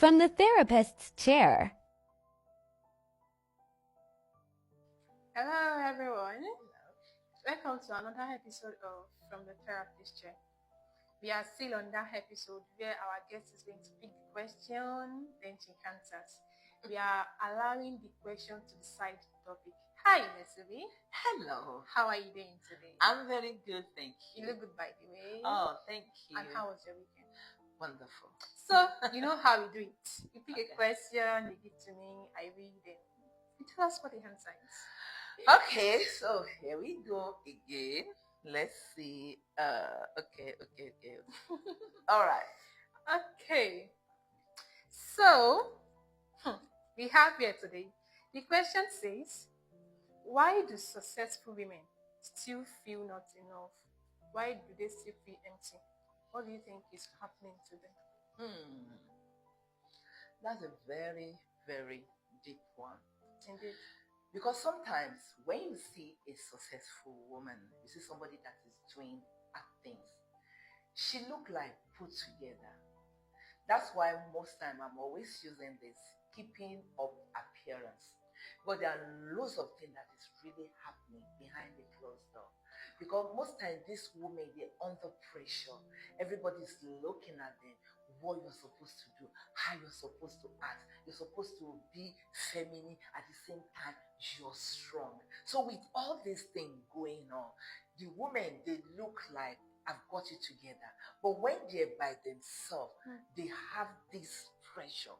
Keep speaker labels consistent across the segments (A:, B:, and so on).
A: from the therapist's chair.
B: Hello everyone. Welcome to another episode of From the Therapist Chair. We are still on that episode where our guest is going to pick the question, then she answers. We are allowing the question to decide the topic. Hi, Mesubi.
C: Hello.
B: How are you doing today?
C: I'm very good, thank you.
B: You look good, by the way.
C: Oh, thank you.
B: And how was your weekend?
C: Wonderful.
B: So, you know how we do it. You pick a question, you give to me, I read it. You tell us what the answer is.
C: Okay, so here we go again. Let's see. Okay. All right.
B: Okay. So, we have here today. The question says, why do successful women still feel not enough? Why do they still feel empty? What do you think is happening to them?
C: That's a very, very deep one.
B: Indeed.
C: Because sometimes when you see a successful woman, you see somebody that is doing things, she look like put together. That's why most time I'm always using this keeping up appearance. But there are loads of things that is really happening behind the closed door. Because most times these women, they're under pressure. Everybody's looking at them, what you're supposed to do, how you're supposed to act. You're supposed to be feminine, at the same time, you're strong. So with all this thing going on, the women, they look like I've got it together. But when they're by themselves, they have this pressure.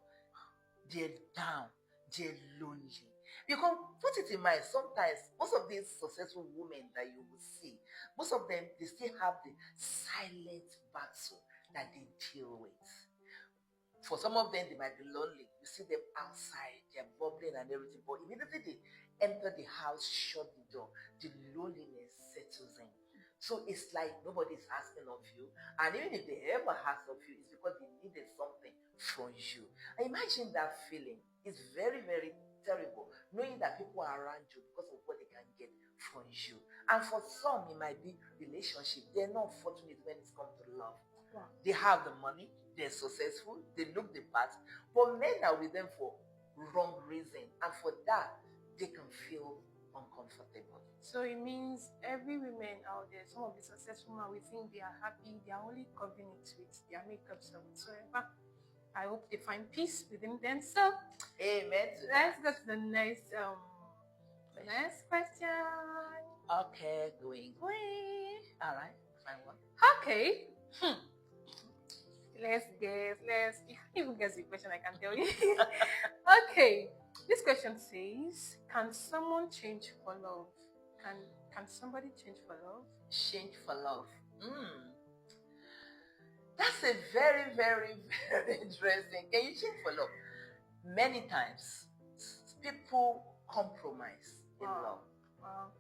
C: They're down, they're lonely. Because put it in mind, sometimes most of these successful women that you will see, most of them, they still have the silent battle that they deal with. For some of them, they might be lonely. You see them outside, they're bubbling and everything. But immediately they enter the house, shut the door, the loneliness settles in. So it's like nobody's asking of you. And even if they ever ask of you, it's because they needed something from you. And imagine that feeling. It's very, very terrible, knowing that people are around you because of what they can get from you. And for some, it might be relationship. They're not fortunate when it comes to love.
B: Wow.
C: They have the money, they're successful, they look the part, but men are with them for wrong reason. And for that, they can feel uncomfortable.
B: So it means every woman out there, some of the successful women, we think they are happy, they are only covering it with their makeup or whatsoever. I hope they find peace within themselves.
C: Amen.
B: Let's go to the next question.
C: Okay, going. All right, fine one.
B: Okay. Let's guess. You can't even guess the question, I can tell you. Okay. This question says, can someone change for love? Can somebody change for love?
C: Change for love. That's a very, very, very interesting. Can you change for love? Many times, people compromise in love.
B: Wow.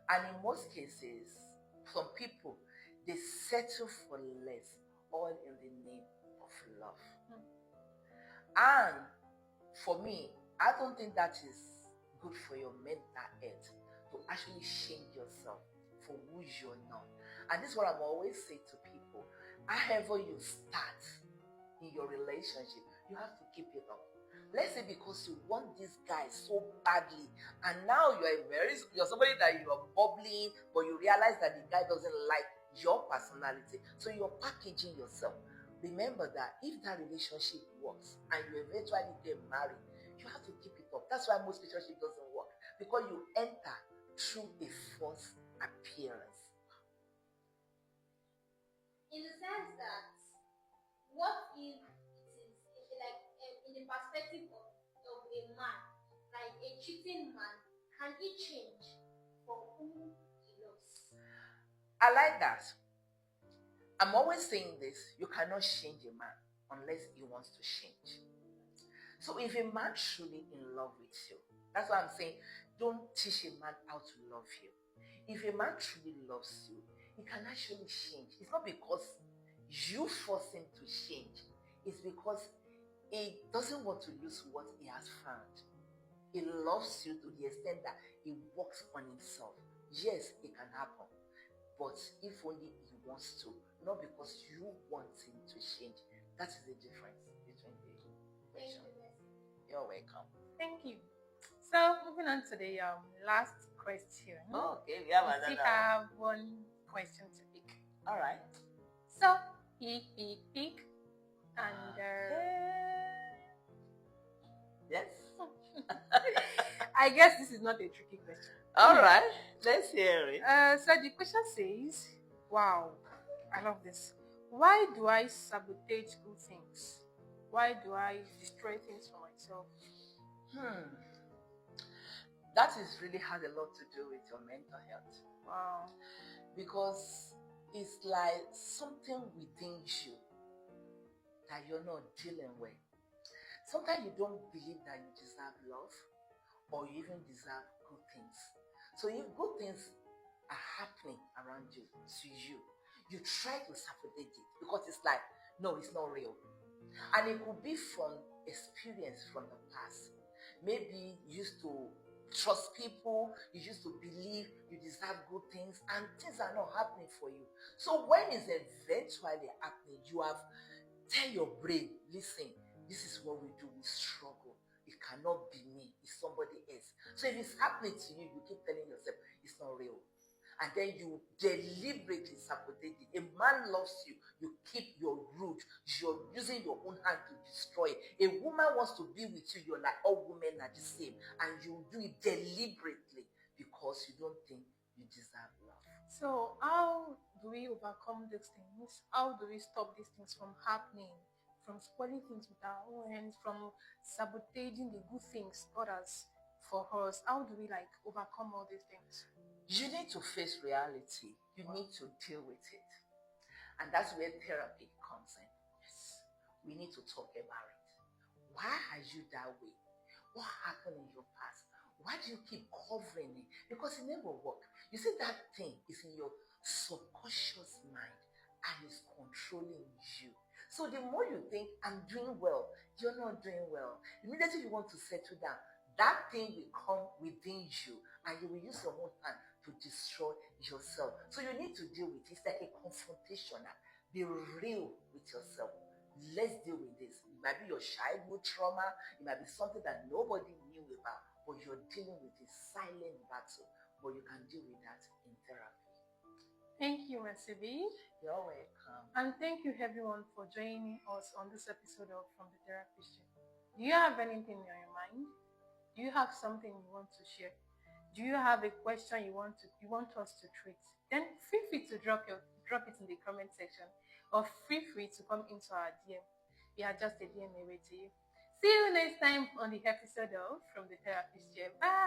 C: And in most cases, some people, they settle for less, all in the name of love. And for me, I don't think that is good for your mental health to actually change yourself for who you're not. And this is what I'm always saying to people. However you start in your relationship, you have to keep it up. Let's say because you want this guy so badly, and now you're somebody that you are bubbling, but you realize that the guy doesn't like your personality, so you're packaging yourself. Remember that if that relationship works and you eventually get married, you have to keep it up. That's why most relationship doesn't work, because you enter through a false appearance.
D: In the sense that, what if it is like in the perspective of a man, like a cheating man, can he change for who he loves?
C: I like that. I'm always saying this: you cannot change a man unless he wants to change. So if a man truly in love with you, that's why I'm saying, don't teach a man how to love you. If a man truly loves you, he can actually change. It's not because you force him to change. It's because he doesn't want to lose what he has found. He loves you to the extent that he works on himself. Yes, it can happen. But if only he wants to, not because you want him to change. That is the difference between the You're welcome.
B: Thank you. So moving on to the last question.
C: Okay, we have
B: We still
C: another.
B: have one question to pick.
C: All right.
B: So pick, and
C: Yes.
B: I guess this is not a tricky question.
C: All right. Let's hear it.
B: So the question says, wow, I love this. Why do I sabotage good things? Why do I destroy things for myself?
C: That is really has a lot to do with your mental health.
B: Wow.
C: Because it's like something within you that you're not dealing with. Sometimes you don't believe that you deserve love or you even deserve good things. So if good things are happening around you, to you, you try to sabotage it because it's like, no, it's not real. And it could be from experience from the past. Maybe you used to trust people, you used to believe you deserve good things, and things are not happening for you. So when it's eventually happening, you have tell your brain, listen, this is what we do, we struggle. It cannot be me, it's somebody else. So if it's happening to you, you keep telling yourself it's not real. And then you deliberately sabotage it. A man loves you, you keep your root, you're using your own hand to destroy it. A woman wants to be with you, you're like, all women are the same. And you do it deliberately because you don't think you deserve love.
B: So how do we overcome these things? How do we stop these things from happening? From spoiling things with our own hands, from sabotaging the good things God has for us? How do we overcome all these things?
C: You need to face reality. You need to deal with it. And that's where therapy comes in. Yes. We need to talk about it. Why are you that way? What happened in your past? Why do you keep covering it? Because it never worked. You see, that thing is in your subconscious mind and is controlling you. So the more you think, I'm doing well, you're not doing well. Immediately you want to settle down, that thing will come within you and you will use your own hand to destroy yourself. So you need to deal with it. It's like a confrontation. Be real with yourself. Let's deal with this. It might be your childhood trauma. It might be something that nobody knew about, but you're dealing with a silent battle. But you can deal with that in therapy.
B: Thank you, Mercedes.
C: You're welcome.
B: And thank you, everyone, for joining us on this episode of From the Therapist. Do you have anything on your mind? Do you have something you want to share? Do you have a question you want us to treat? Then feel free to drop it in the comment section, or feel free to come into our DM. We are just a DM away to you. See you next time on the episode of From the Therapist Chair. Bye.